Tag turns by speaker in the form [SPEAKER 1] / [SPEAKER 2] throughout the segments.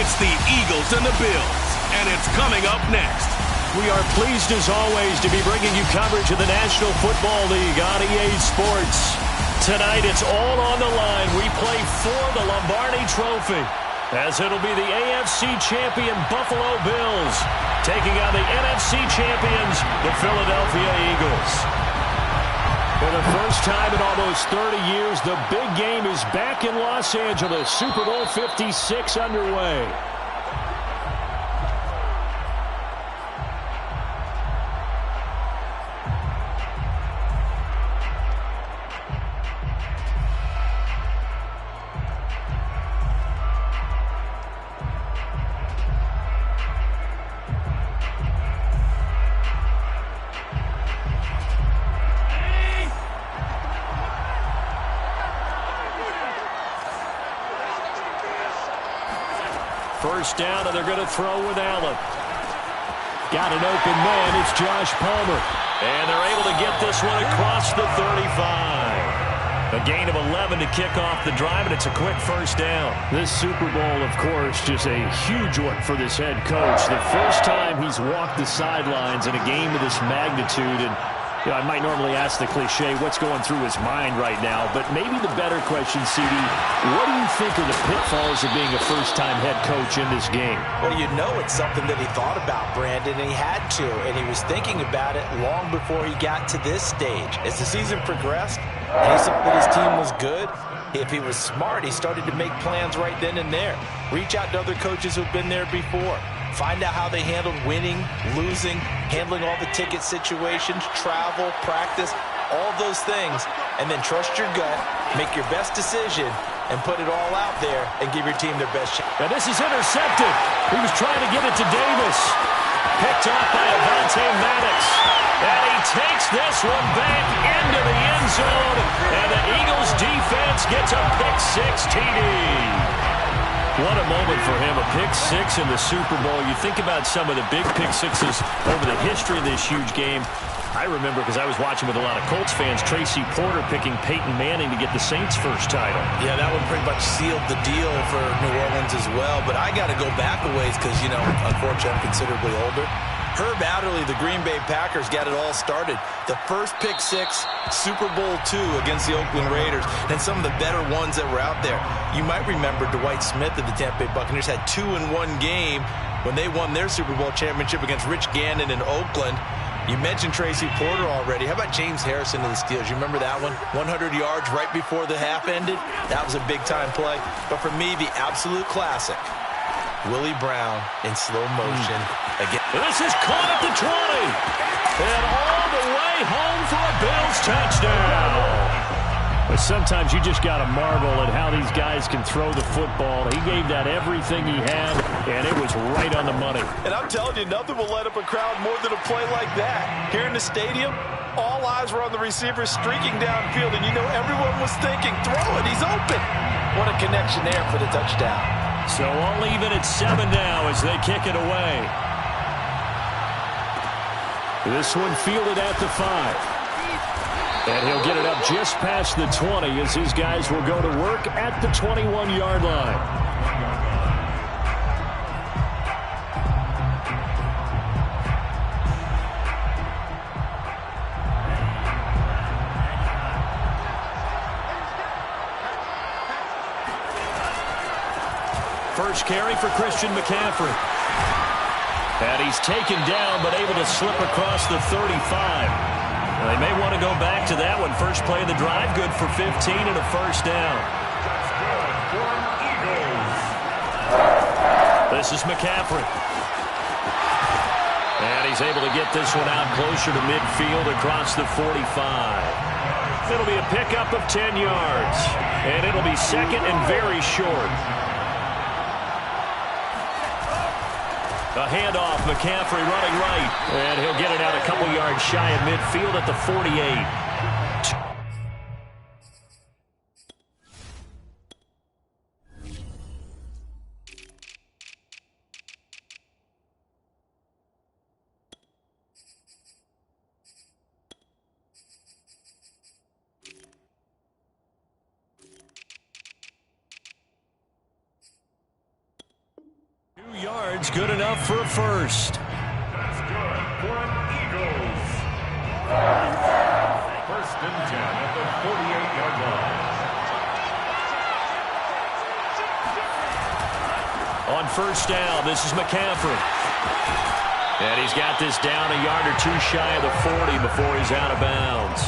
[SPEAKER 1] It's the Eagles and the Bills, and it's coming up next.
[SPEAKER 2] We are pleased, as always, to be bringing you coverage of the National Football League on EA Sports. Tonight, it's all on the line. We play for the Lombardi Trophy, as it'll be the AFC champion Buffalo Bills taking on the NFC champions, the Philadelphia Eagles. For the first time in almost 30 years, the big game is back in Los Angeles. Super Bowl 56 underway. First down, and they're going to throw with Allen. Got an open man. It's Josh Palmer. And they're able to get this one across the 35. A gain of 11 to kick off the drive, and it's a quick first down. This Super Bowl, of course, just a huge one for this head coach. The first time he's walked the sidelines in a game of this magnitude, and I might normally ask the cliche, what's going through his mind right now? But maybe the better question, CD, what do you think are the pitfalls of being a first-time head coach in this game?
[SPEAKER 3] Well, you know it's something that he thought about, Brandon, and he had to. And he was thinking about it long before he got to this stage. As the season progressed, and he saw that his team was good, if he was smart, he started to make plans right then and there. Reach out to other coaches who've been there before. Find out how they handled winning, losing, handling all the ticket situations, travel, practice, all those things. And then trust your gut, make your best decision, and put it all out there and give your team their best shot.
[SPEAKER 2] And this is intercepted. He was trying to get it to Davis. Picked off by Avante Maddox. And he takes this one back into the end zone. And the Eagles defense gets a pick-6 TD. What a moment for him, a pick-6 in the Super Bowl. You think about some of the big pick-6s over the history of this huge game. I remember, because I was watching with a lot of Colts fans, Tracy Porter picking Peyton Manning to get the Saints' first title.
[SPEAKER 3] Yeah, that one pretty much sealed the deal for New Orleans as well. But I got to go back a ways because, unfortunately, I'm considerably older. Herb Adderley, the Green Bay Packers, got it all started. The first pick-6, Super Bowl II against the Oakland Raiders, and some of the better ones that were out there. You might remember Dwight Smith of the Tampa Bay Buccaneers had 2 in one game when they won their Super Bowl championship against Rich Gannon in Oakland. You mentioned Tracy Porter already. How about James Harrison of the Steelers? You remember that one? 100 yards right before the half ended? That was a big-time play. But for me, the absolute classic, Willie Brown in slow motion. Again.
[SPEAKER 2] This is caught at the 20. And all the way home for a Bills touchdown. But sometimes you just got to marvel at how these guys can throw the football. He gave that everything he had, and it was right on the money.
[SPEAKER 3] And I'm telling you, nothing will light up a crowd more than a play like that. Here in the stadium, all eyes were on the receiver streaking downfield, and everyone was thinking, throw it, he's open. What a connection there for the touchdown.
[SPEAKER 2] So I'll leave it at 7 now as they kick it away. This one fielded at the 5. And he'll get it up just past the 20 as his guys will go to work at the 21-yard line. First carry for Christian McCaffrey. And he's taken down but able to slip across the 35. They may want to go back to that one. First play of the drive, good for 15 and a first down. This is McCaffrey. And he's able to get this one out closer to midfield across the 45. It'll be a pickup of 10 yards. And it'll be second and very short. A handoff, McCaffrey running right. And he'll get it out a couple yards shy of midfield at the 48. yards, good enough for a first.
[SPEAKER 4] That's good for an Eagles. First and 10 at the 48-yard line.
[SPEAKER 2] On first down, this is McCaffrey. And he's got this down a yard or two shy of the 40 before he's out of bounds.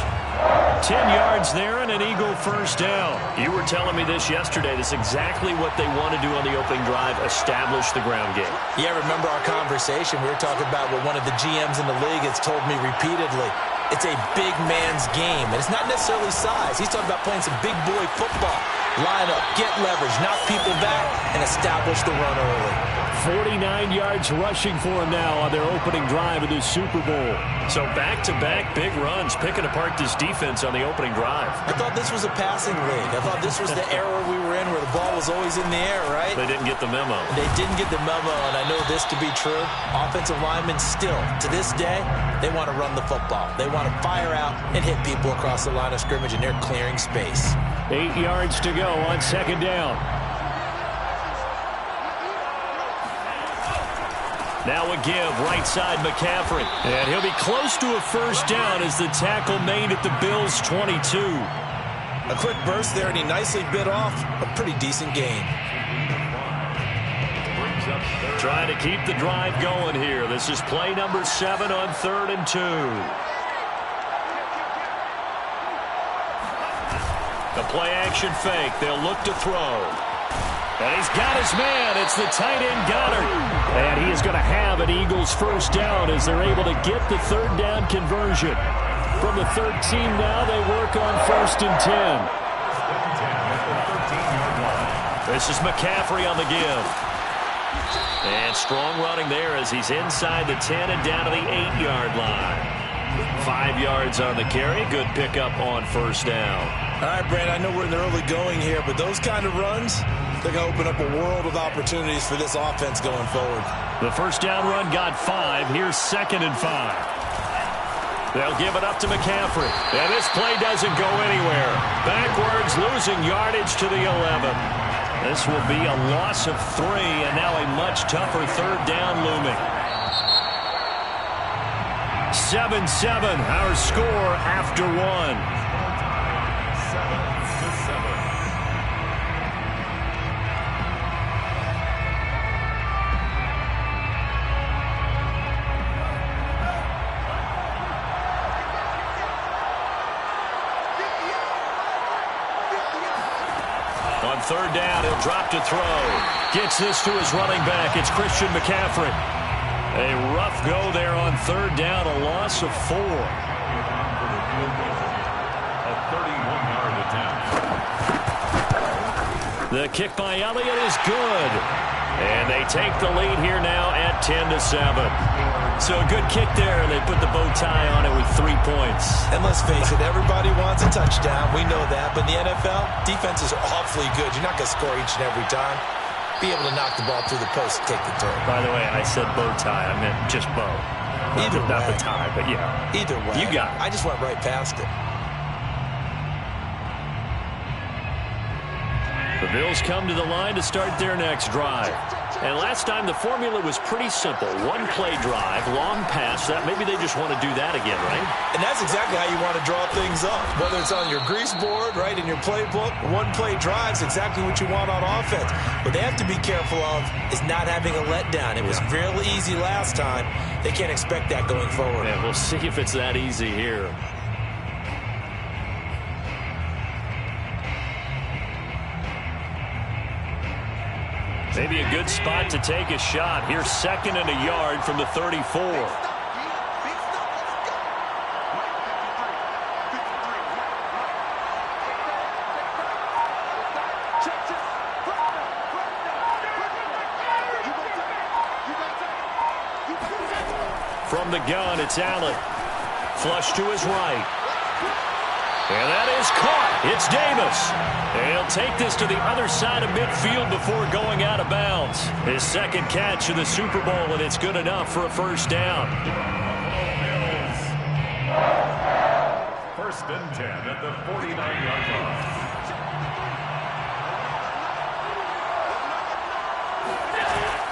[SPEAKER 2] 10 yards there and an Eagle first down. You were telling me this yesterday. This is exactly what they want to do on the opening drive, establish the ground game.
[SPEAKER 3] Yeah, remember our conversation? We were talking about what one of the GMs in the league has told me repeatedly. It's a big man's game, and it's not necessarily size. He's talking about playing some big boy football. Line up, get leverage, knock people back, and establish the run early.
[SPEAKER 2] 49 yards rushing for him now on their opening drive of the Super Bowl. So back-to-back big runs, picking apart this defense on the opening drive.
[SPEAKER 3] I thought this was a passing league. I thought this was the era we were in where the ball was always in the air, right?
[SPEAKER 2] They didn't get the memo.
[SPEAKER 3] They didn't get the memo, and I know this to be true. Offensive linemen still, to this day, they want to run the football. They want to fire out and hit people across the line of scrimmage, and they're clearing space.
[SPEAKER 2] 8 yards to go on second down. Now a give, right side McCaffrey. And he'll be close to a first down as the tackle made at the Bills' 22.
[SPEAKER 3] A quick burst there, and he nicely bit off a pretty decent gain.
[SPEAKER 2] Trying to keep the drive going here. This is play number 7 on 3rd and 2. The play-action fake. They'll look to throw. And he's got his man. It's the tight end Goddard. And he is going to have an Eagles first down as they're able to get the third down conversion. From the 13 now, they work on first and 10. This is McCaffrey on the give. And strong running there as he's inside the 10 and down to the 8-yard line. 5 yards on the carry. Good pickup on first down.
[SPEAKER 3] All right, Brad, I know we're in the early going here, but those kind of runs, they're going to open up a world of opportunities for this offense going forward.
[SPEAKER 2] The first down run got 5. Here's 2nd and 5. They'll give it up to McCaffrey. And this play doesn't go anywhere. Backwards, losing yardage to the 11. This will be a loss of 3, and now a much tougher third down looming. 7-7, our score after 1. On third down, he'll drop to throw. Gets this to his running back. It's Christian McCaffrey. A rough go there on third down, a loss of 4.
[SPEAKER 4] A 31-yard attempt.
[SPEAKER 2] The kick by Elliott is good. And they take the lead here now at 10-7. So a good kick there, and they put the bow tie on it with 3 points.
[SPEAKER 3] And let's face it, everybody wants a touchdown. We know that. But in the NFL, defenses are awfully good. You're not going to score each and every time. Be able to knock the ball through the post and take the turn.
[SPEAKER 2] By the way, I said bow tie. I meant just bow.
[SPEAKER 3] Either way.
[SPEAKER 2] Not the tie, but yeah.
[SPEAKER 3] Either way.
[SPEAKER 2] You got it.
[SPEAKER 3] I just went right past it.
[SPEAKER 2] The Bills come to the line to start their next drive. And last time the formula was pretty simple. One play drive, long pass. That maybe they just want to do that again, right?
[SPEAKER 3] And that's exactly how you want to draw things up. Whether it's on your grease board, right, in your playbook, one play drive is exactly what you want on offense. What they have to be careful of is not having a letdown. It was fairly easy last time. They can't expect that going forward.
[SPEAKER 2] Yeah, we'll see if it's that easy here. Maybe a good spot to take a shot. Here's 2nd and a yard from the 34. From the gun, it's Allen. Flush to his right. And that is caught. It's Davis. And he'll take this to the other side of midfield before going out of bounds. His second catch of the Super Bowl, and it's good enough for a first down.
[SPEAKER 4] First and 10 at the 49-yard line.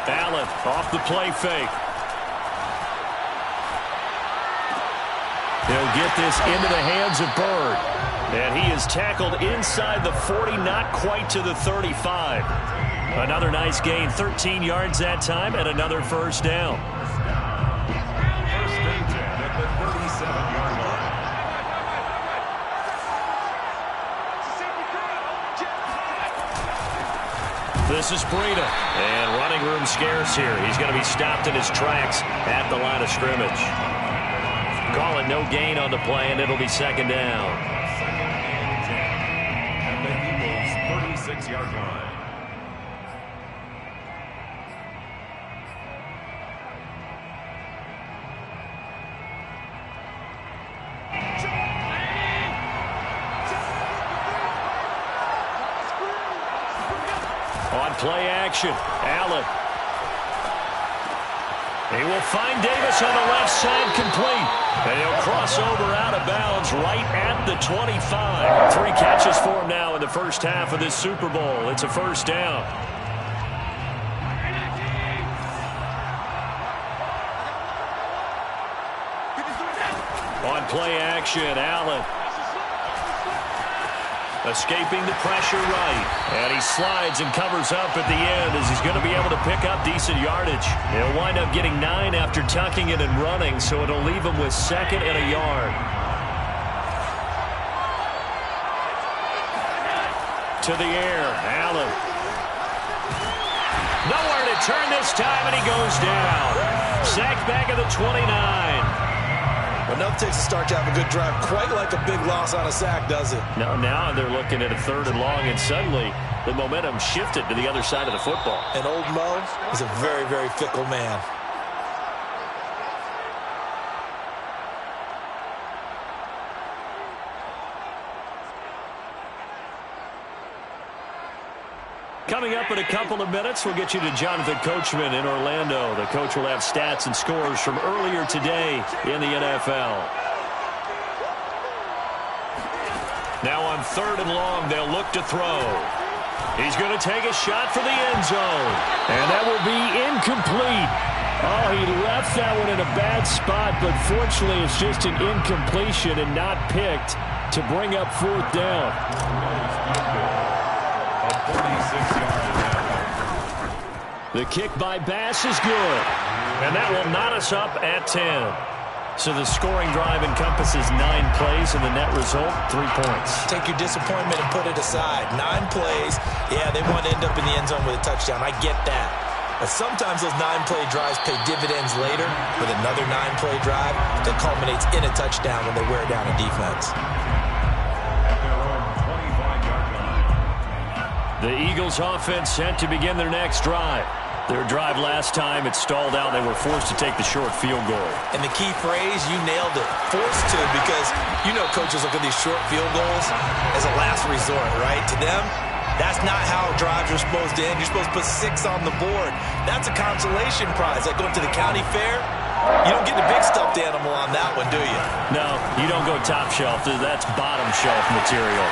[SPEAKER 2] Allen off the play fake. He'll get this into the hands of Bird. And he is tackled inside the 40, not quite to the 35. Another nice gain, 13 yards that time, and another first down.
[SPEAKER 4] First and 10 at the 37-yard line.
[SPEAKER 2] This is Breida, and running room scarce here. He's going to be stopped in his tracks at the line of scrimmage. Call it no gain on the play, and it'll be second down.
[SPEAKER 4] Second and 10 at the Eagles' 36-yard line.
[SPEAKER 2] On play action, Allen. He will find Davis on the left side, complete. And he'll cross over out of bounds right at the 25. 3 catches for him now in the first half of this Super Bowl. It's a first down. On play action, Allen. Escaping the pressure right. And he slides and covers up at the end as he's going to be able to pick up decent yardage. He'll wind up getting 9 after tucking it and running, so it'll leave him with 2nd and a yard. To the air, Allen. Nowhere to turn this time, and he goes down. Sacked back at the 29.
[SPEAKER 3] Enough takes a start to have a good drive. Quite like a big loss on a sack, does it?
[SPEAKER 2] No, now they're looking at a 3rd and long, and suddenly the momentum shifted to the other side of the football.
[SPEAKER 3] And old Mo is a very, very fickle man.
[SPEAKER 2] Coming up in a couple of minutes, we'll get you to Jonathan Coachman in Orlando. The coach will have stats and scores from earlier today in the NFL. Now on 3rd and long, they'll look to throw. He's going to take a shot for the end zone. And that will be incomplete. Oh, he left that one in a bad spot, but fortunately it's just an incompletion and not picked to bring up 4th down. The kick by Bass is good. And that will knot us up at 10. So the scoring drive encompasses 9 plays, and the net result, 3 points.
[SPEAKER 3] Take your disappointment and put it aside. 9 plays. Yeah, they want to end up in the end zone with a touchdown. I get that. But sometimes those 9-play drives pay dividends later with another 9-play drive that culminates in a touchdown when they wear down a defense.
[SPEAKER 2] The Eagles offense set to begin their next drive. Their drive last time, it stalled out. They were forced to take the short field goal.
[SPEAKER 3] And the key phrase, you nailed it. Forced to, because you know coaches look at these short field goals as a last resort, right? To them, that's not how drives are supposed to end. You're supposed to put 6 on the board. That's a consolation prize. Like going to the county fair, you don't get the big stuffed animal on that one, do you?
[SPEAKER 2] No, you don't go top shelf. That's bottom shelf material.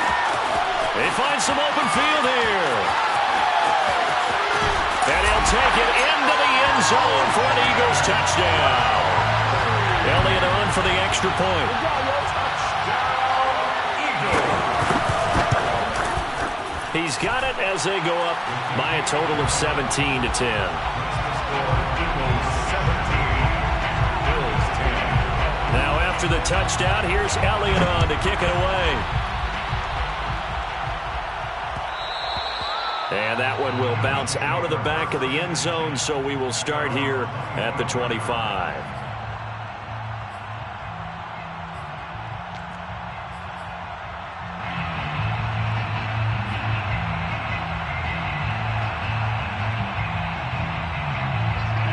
[SPEAKER 2] They find some open field here. And he'll take it into the end zone for an Eagles touchdown. Elliott on for the extra point. He's got it as they go up by a total of 17 to 10. Now after the touchdown, here's Elliott on to kick it away. And that one will bounce out of the back of the end zone, so we will start here at the 25.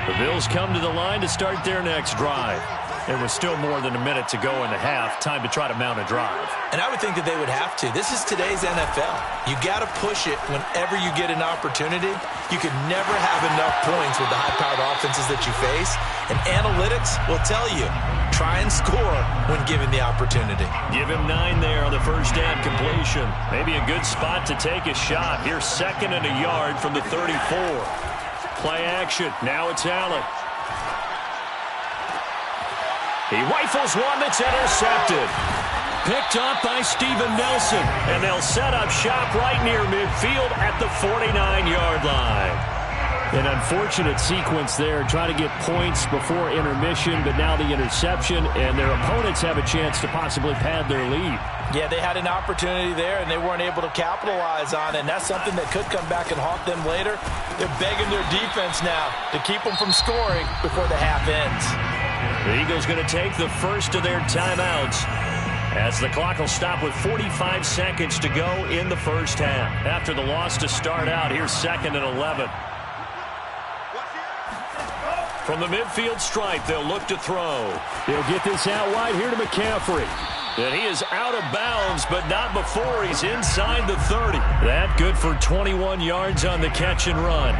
[SPEAKER 2] The Bills come to the line to start their next drive. There was still more than a minute to go in the half. Time to try to mount a drive.
[SPEAKER 3] And I would think that they would have to. This is today's NFL. You got to push it whenever you get an opportunity. You can never have enough points with the high-powered offenses that you face. And analytics will tell you, try and score when given the opportunity.
[SPEAKER 2] Give him 9 there on the first down completion. Maybe a good spot to take a shot. Here's 2nd and a yard from the 34. Play action. Now it's Allen. He rifles one that's intercepted. Picked up by Steven Nelson. And they'll set up shop right near midfield at the 49-yard line. An unfortunate sequence there, trying to get points before intermission, but now the interception, and their opponents have a chance to possibly pad their lead.
[SPEAKER 3] Yeah, they had an opportunity there, and they weren't able to capitalize on it, and that's something that could come back and haunt them later. They're begging their defense now to keep them from scoring before the half ends.
[SPEAKER 2] The Eagles going to take the first of their timeouts as the clock will stop with 45 seconds to go in the first half. After the loss to start out, here's 2nd and 11. From the midfield stripe, they'll look to throw.
[SPEAKER 5] He'll get this out wide here to McCaffrey.
[SPEAKER 2] And he is out of bounds, but not before he's inside the 30. That good for 21 yards on the catch and run.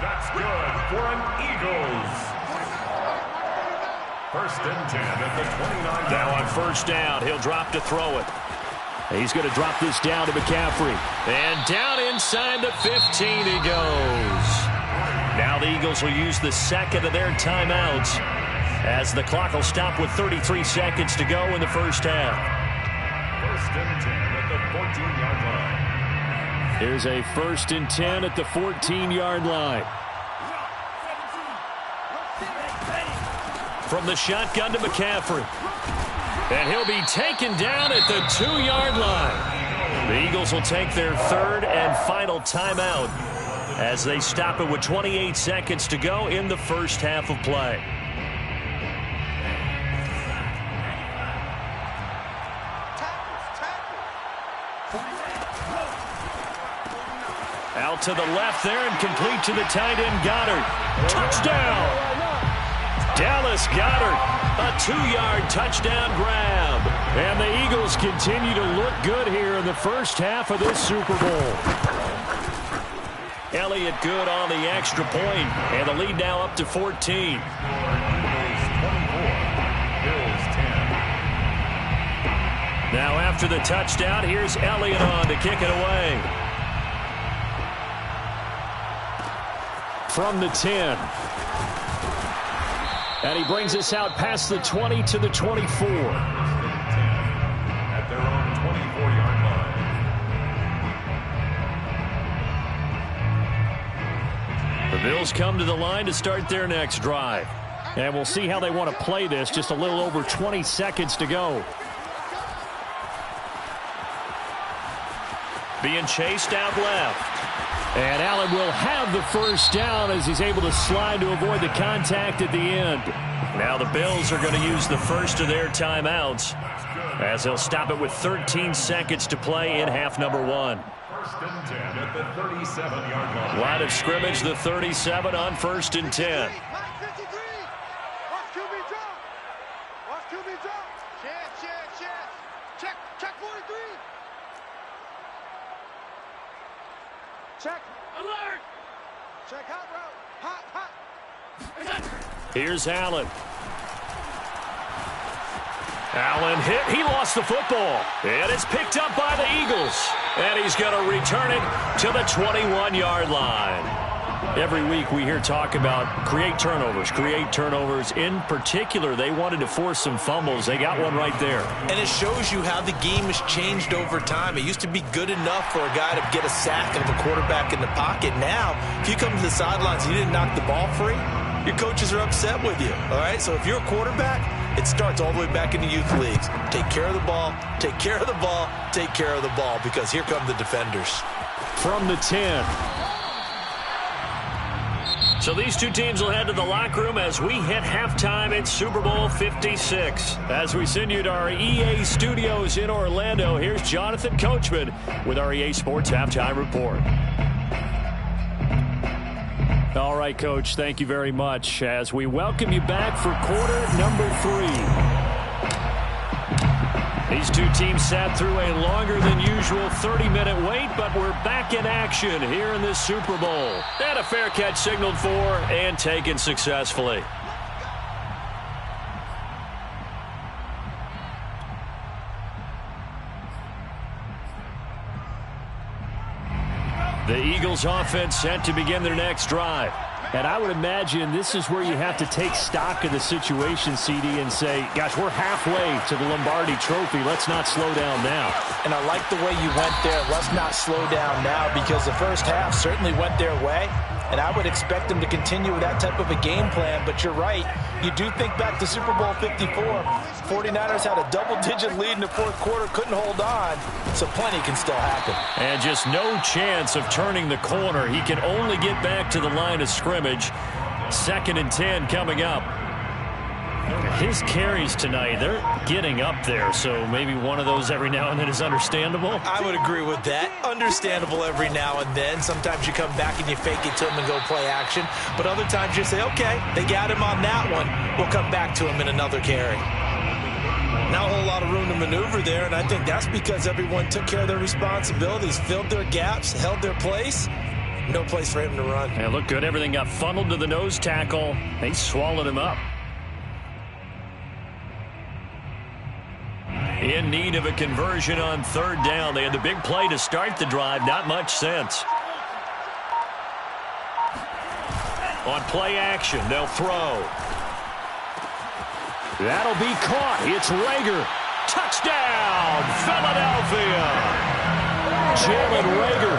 [SPEAKER 4] That's good for an Eagles. 1st and 10 at the 29.
[SPEAKER 2] Now on 1st down, he'll drop to throw it.
[SPEAKER 5] He's going to drop this down to McCaffrey.
[SPEAKER 2] And down inside the 15 he goes. Now the Eagles will use the 2nd of their timeouts as the clock will stop with 33 seconds to go in the first half.
[SPEAKER 4] 1st and 10 at the 14-yard line.
[SPEAKER 5] Here's a 1st and 10 at the 14-yard line.
[SPEAKER 2] From the shotgun to McCaffrey. And he'll be taken down at the 2-yard line. The Eagles will take their 3rd and final timeout as they stop it with 28 seconds to go in the first half of play. Out to the left there and complete to the tight end Goddard. Touchdown! Dallas Goddard, a 2-yard touchdown grab.
[SPEAKER 5] And the Eagles continue to look good here in the first half of this Super Bowl.
[SPEAKER 2] Elliott good on the extra point, and the lead now up to 14.
[SPEAKER 4] Bills 24, Bills 10.
[SPEAKER 2] Now after the touchdown, here's Elliott on to kick it away.
[SPEAKER 5] From the 10. And he brings us out past the 20 to the 24.
[SPEAKER 4] At their own 24-yard line.
[SPEAKER 5] The Bills come to the line to start their next drive. And we'll see how they want to play this. Just a little over 20 seconds to go.
[SPEAKER 2] Being chased out left.
[SPEAKER 5] And Allen will have the first down as he's able to slide to avoid the contact at the end.
[SPEAKER 2] Now the Bills are going to use the first of their timeouts as they'll stop it with 13 seconds to play in half number 1.
[SPEAKER 4] 1st and 10 at the 37-yard line.
[SPEAKER 2] Line of scrimmage, the 37 on 1st and 10.
[SPEAKER 6] Check. Alert. Check hot route. Hot.
[SPEAKER 2] Here's Allen. Allen hit. He lost the football. And it's picked up by the Eagles. And he's going to return it to the 21-yard line.
[SPEAKER 5] Every week we hear talk about create turnovers. In particular, they wanted to force some fumbles. They got one right there.
[SPEAKER 3] And it shows you how the game has changed over time. It used to be good enough for a guy to get a sack of a quarterback in the pocket. Now, if you come to the sidelines and you didn't knock the ball free, your coaches are upset with you. All right? So if you're a quarterback, it starts all the way back in the youth leagues. Take care of the ball, take care of the ball, take care of the ball, because here come the defenders.
[SPEAKER 5] From the 10.
[SPEAKER 2] So these two teams will head to the locker room as we hit halftime at Super Bowl 56.
[SPEAKER 5] As we send you to our EA studios in Orlando, here's Jonathan Coachman with our EA Sports Halftime Report. All right, Coach, thank you very much as we welcome you back for quarter number 3. These two teams sat through a longer than usual 30-minute wait, but we're back in action here in this Super Bowl.
[SPEAKER 2] And a fair catch signaled for and taken successfully.
[SPEAKER 5] The Eagles offense set to begin their next drive. And I would imagine this is where you have to take stock of the situation, CD, and say, gosh, we're halfway to the Lombardi Trophy. Let's not slow down now.
[SPEAKER 3] And I like the way you went there. Let's not slow down now, because the first half certainly went their way. And I would expect them to continue with that type of a game plan. But you're right. You do think back to Super Bowl 54. 49ers had a double-digit lead in the fourth quarter, couldn't hold on. So plenty can still happen.
[SPEAKER 5] And just no chance of turning the corner. He can only get back to the line of scrimmage. 2nd and 10 coming up. His carries tonight, they're getting up there, so maybe one of those every now and then is understandable.
[SPEAKER 3] I would agree with that. Understandable every now and then. Sometimes you come back and you fake it to him and go play action. But other times you say, okay, they got him on that one. We'll come back to him in another carry. Not a whole lot of room to maneuver there, and I think that's because everyone took care of their responsibilities, filled their gaps, held their place. No place for him to run.
[SPEAKER 5] Yeah, looked good. Everything got funneled to the nose tackle. They swallowed him up. In need of a conversion on 3rd down. They had the big play to start the drive. Not much sense. On play action, they'll throw. That'll be caught. It's Rager. Touchdown, Philadelphia. Jalen Rager,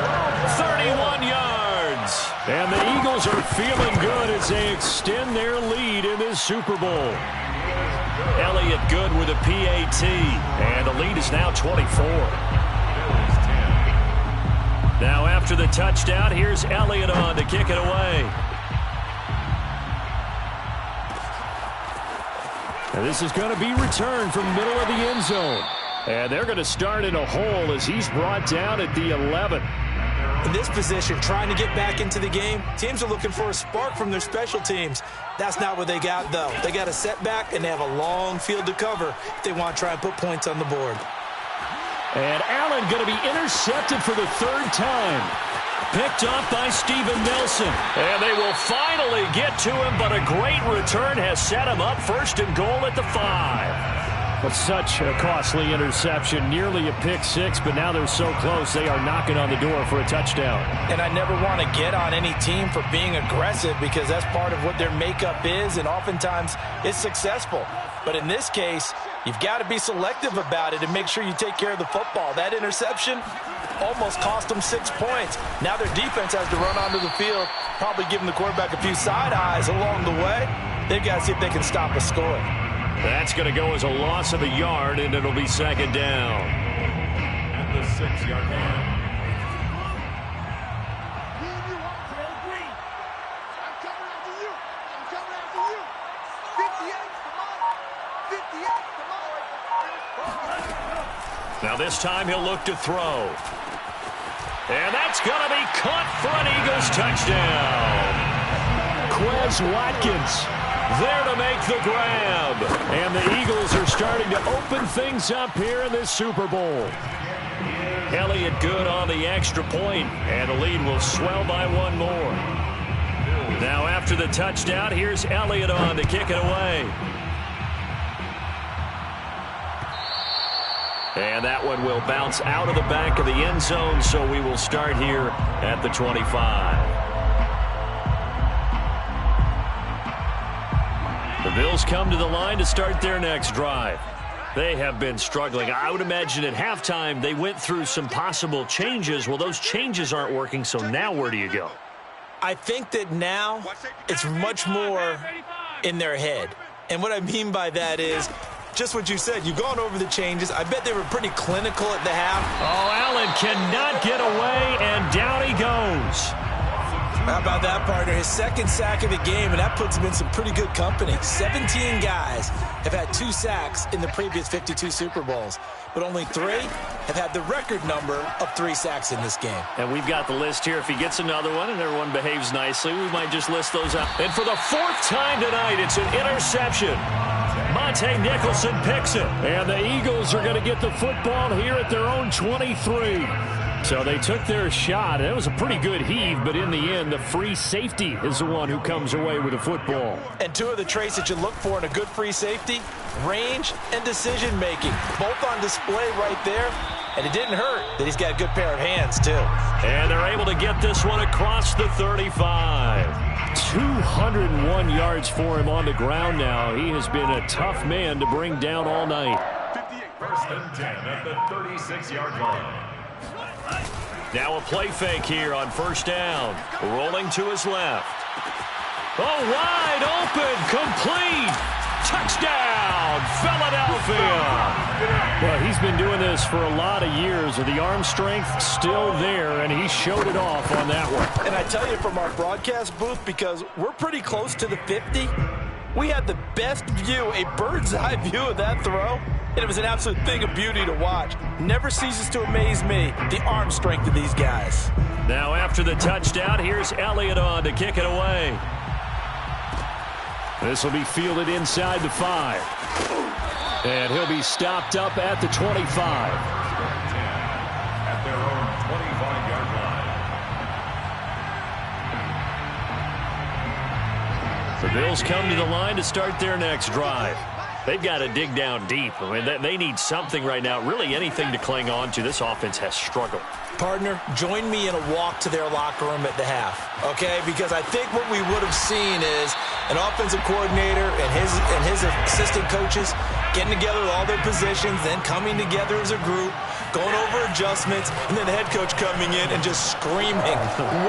[SPEAKER 5] 31 yards. And the Eagles are feeling good as they extend their lead in this Super Bowl. Elliott good with a PAT, and the lead is now 24. Now after the touchdown, here's Elliott on to kick it away. And this is going to be returned from the middle of the end zone. And they're going to start in a hole as he's brought down at the 11.
[SPEAKER 3] In this position, trying to get back into the game, teams are looking for a spark from their special teams. That's not what they got, though. They got a setback, and they have a long field to cover if they want to try and put points on the board.
[SPEAKER 5] And Allen going to be intercepted for the 3rd time. Picked off by Steven Nelson. And they will finally get to him, but a great return has set him up 1st and goal at the 5. But such a costly interception, nearly a pick 6, but now they're so close they are knocking on the door for a touchdown.
[SPEAKER 3] And I never want to get on any team for being aggressive, because that's part of what their makeup is, and oftentimes it's successful. But in this case, you've got to be selective about it and make sure you take care of the football. That interception almost cost them 6 points. Now their defense has to run onto the field, probably giving the quarterback a few side eyes along the way. They've got to see if they can stop a score.
[SPEAKER 5] That's going to go as a loss of a yard, and it'll be 2nd down.
[SPEAKER 4] At the 6-yard line.
[SPEAKER 6] I'm coming after you. I'm coming after you. 58, come on. 58, come on.
[SPEAKER 5] Now this time he'll look to throw. And that's going to be caught for an Eagles touchdown. Quez Watkins there to make the grab. And the Eagles are starting to open things up here in this Super Bowl. Elliott good on the extra point, and the lead will swell by 1 more. Now after the touchdown, here's Elliott on to kick it away. And that one will bounce out of the back of the end zone, so we will start here at the 25. The Bills come to the line to start their next drive. They have been struggling. I would imagine at halftime they went through some possible changes. Well, those changes aren't working, so now where do you go?
[SPEAKER 3] I think that now it's much more in their head. And what I mean by that is just what you said. You've gone over the changes. I bet they were pretty clinical at the half.
[SPEAKER 5] Oh, Allen cannot get away, and down he goes.
[SPEAKER 3] How about that, partner? His 2nd sack of the game, and that puts him in some pretty good company. 17 guys have had 2 sacks in the previous 52 Super Bowls, but only 3 have had the record number of 3 sacks in this game.
[SPEAKER 5] And we've got the list here. If he gets another one and everyone behaves nicely, we might just list those out. And for the 4th time tonight, it's an interception. Monte Nicholson picks it. And the Eagles are going to get the football here at their own 23. So they took their shot. It was a pretty good heave, but in the end, the free safety is the one who comes away with the football.
[SPEAKER 3] And 2 of the traits that you look for in a good free safety, range and decision-making. Both on display right there. And it didn't hurt that he's got a good pair of hands, too.
[SPEAKER 2] And they're able to get this one across the 35. 201 yards for him on the ground now. He has been a tough man to bring down all night.
[SPEAKER 4] 58 first and 10 at the 36-yard line.
[SPEAKER 2] Now a play fake here on first down. Rolling to his left. Oh, wide open, complete. Touchdown, Philadelphia. Well, he's been doing this for a lot of years. The arm strength still there, and he showed it off on that one.
[SPEAKER 3] And I tell you from our broadcast booth, because we're pretty close to the 50, we had the best view, a bird's eye view of that throw. And it was an absolute thing of beauty to watch. Never ceases to amaze me, the arm strength of these guys.
[SPEAKER 2] Now after the touchdown, here's Elliott on to kick it away. This will be fielded inside the 5. And he'll be stopped up at the 25.
[SPEAKER 4] At their own 25-yard line.
[SPEAKER 2] The Bills come to the line to start their next drive. They've got to dig down deep. I mean, they need something right now, really anything to cling on to. This offense has struggled.
[SPEAKER 3] Partner, join me in a walk to their locker room at the half, okay? Because I think what we would have seen is an offensive coordinator and his assistant coaches getting together with all their positions, then coming together as a group, going over adjustments, and then the head coach coming in and just screaming,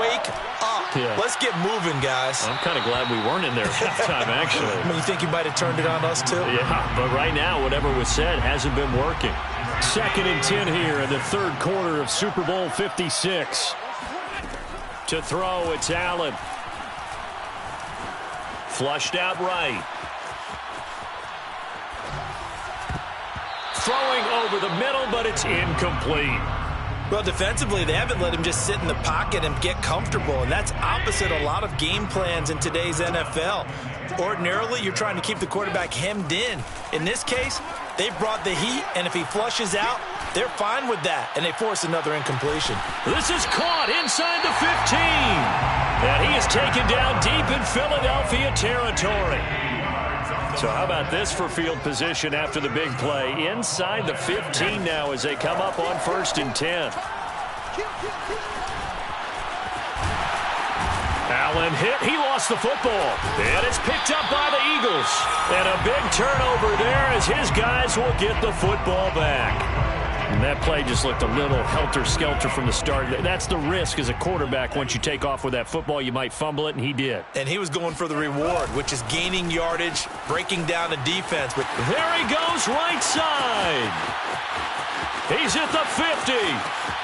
[SPEAKER 3] wake up.
[SPEAKER 2] Yeah.
[SPEAKER 3] Let's get moving, guys.
[SPEAKER 2] I'm kind of glad we weren't in there at halftime, actually.
[SPEAKER 3] I mean, you think you might have turned it on us, too?
[SPEAKER 2] Yeah, but right now, whatever was said hasn't been working. 2nd and 10 here in the third quarter of Super Bowl 56. To throw, it's Allen. Flushed out right. Throwing over the middle, but it's incomplete.
[SPEAKER 3] Well, defensively, they haven't let him just sit in the pocket and get comfortable, and that's opposite a lot of game plans in today's NFL. Ordinarily, you're trying to keep the quarterback hemmed in. In this case, they've brought the heat, and if he flushes out, they're fine with that, and they force another incompletion.
[SPEAKER 2] This is caught inside the 15. And he is taken down deep in Philadelphia territory. So how about this for field position after the big play? Inside the 15 now as they come up on 1st and 10. Allen hit. He lost the football. And it's picked up by the Eagles. And a big turnover there as his guys will get the football back. And that play just looked a little helter-skelter from the start. That's the risk as a quarterback. Once you take off with that football, you might fumble it, and he did.
[SPEAKER 3] And he was going for the reward, which is gaining yardage, breaking down the defense. But
[SPEAKER 2] there he goes right side. He's at the 50.